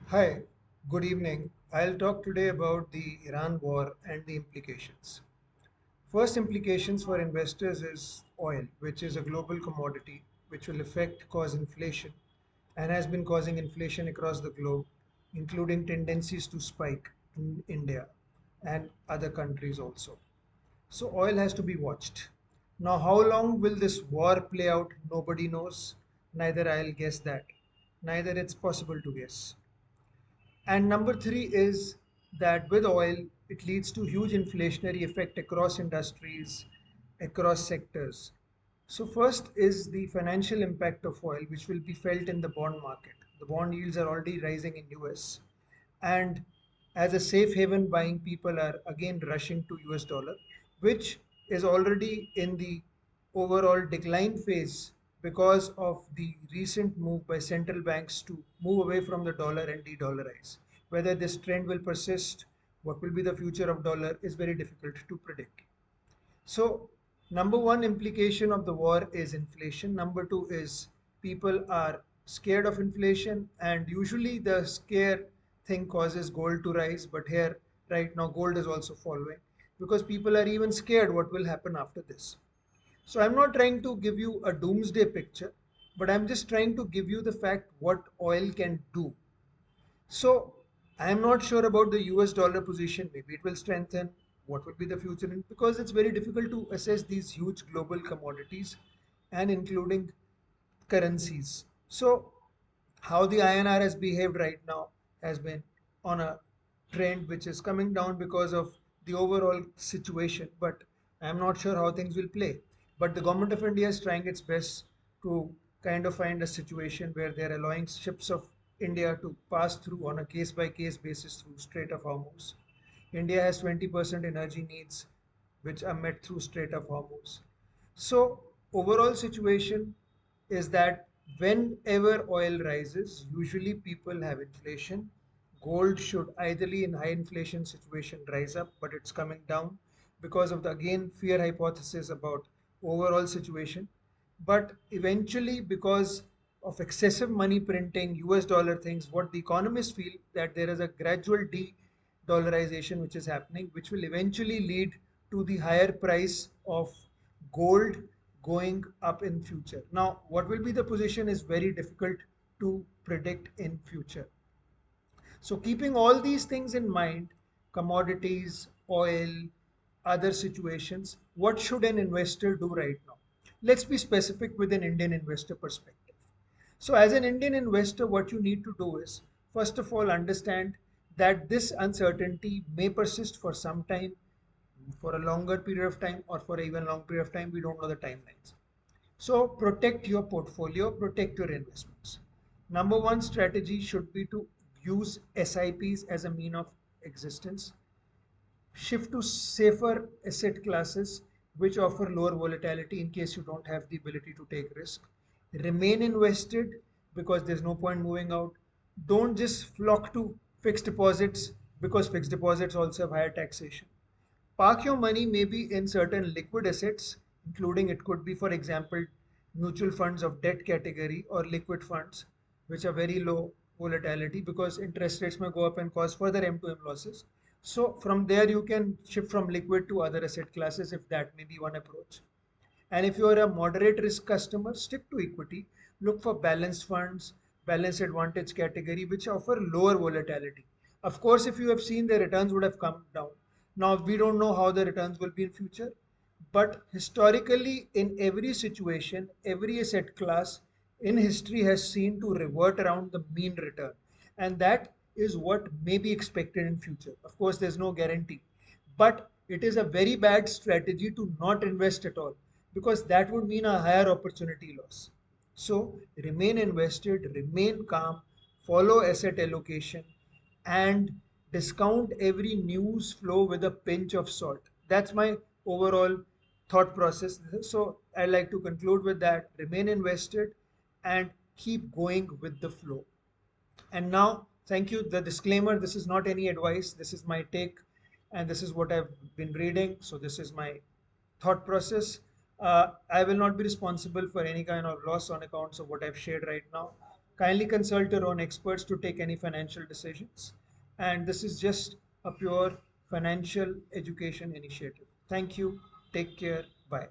Hi, good evening. I'll talk today about the Iran war and the implications. First implications for investors is oil, which is a global commodity which will cause inflation and has been causing inflation across the globe, including tendencies to spike in India and other countries also. So oil has to be watched. Now, how long will this war play out? Nobody knows. Neither I'll guess that. Neither it's possible to guess. And number three is that with oil, it leads to huge inflationary effect across industries, across sectors. So first is the financial impact of oil, which will be felt in the bond market. The bond yields are already rising in US. And as a safe haven buying, people are again rushing to US dollar, which is already in the overall decline phase because of the recent move by central banks to move away from the dollar and de-dollarize. Whether this trend will persist, what will be the future of dollar is very difficult to predict. So, number one implication of the war is inflation. Number two is people are scared of inflation, and usually the scare thing causes gold to rise. But here, right now, gold is also following because people are even scared what will happen after this. So, I'm not trying to give you a doomsday picture, but I'm just trying to give you the fact what oil can do. So I'm not sure about the US dollar position. Maybe it will strengthen. What will be the future? Because it's very difficult to assess these huge global commodities and including currencies. So how the INR has behaved right now has been on a trend which is coming down because of the overall situation. But I'm not sure how things will play. But the government of India is trying its best to kind of find a situation where they're allowing ships of India to pass through on a case by case basis through Strait of Hormuz. India has 20% energy needs which are met through Strait of Hormuz. So overall situation is that whenever oil rises, usually people have inflation. Gold should ideally in high inflation situation rise up, but it's coming down because of the again fear hypothesis about overall situation. But eventually, because of excessive money printing, US dollar things, what the economists feel that there is a gradual de-dollarization which is happening, which will eventually lead to the higher price of gold going up in future. Now, what will be the position is very difficult to predict in future. So keeping all these things in mind, commodities, oil, other situations, what should an investor do right now? Let's be specific with an Indian investor perspective. So as an Indian investor, what you need to do is, first of all, understand that this uncertainty may persist for some time, for a longer period of time, or for an even long period of time. We don't know the timelines. So protect your portfolio, protect your investments. Number one strategy should be to use SIPs as a mean of existence. Shift to safer asset classes which offer lower volatility in case you don't have the ability to take risk. Remain invested because there's no point moving out. Don't just flock to fixed deposits because fixed deposits also have higher taxation. Park your money maybe in certain liquid assets, including it could be, for example, mutual funds of debt category or liquid funds, which are very low volatility because interest rates may go up and cause further M2M losses. So from there you can shift from liquid to other asset classes if that may be one approach. And if you are a moderate risk customer, stick to equity. Look for balanced funds, balanced advantage category, which offer lower volatility. Of course, if you have seen the returns would have come down. Now we don't know how the returns will be in future, but historically, in every situation, every asset class in history has seen to revert around the mean return, and that is what may be expected in future. Of course, there's no guarantee, but it is a very bad strategy to not invest at all because that would mean a higher opportunity loss. So remain invested, remain calm, follow asset allocation, and discount every news flow with a pinch of salt. That's my overall thought process. So I like to conclude with that: remain invested and keep going with the flow. And now, thank you. The disclaimer: this is not any advice, this is my take, and this is what I've been reading. So, this is my thought process. I will not be responsible for any kind of loss on accounts of what I've shared right now. Kindly consult your own experts to take any financial decisions. And this is just a pure financial education initiative. Thank you. Take care. Bye.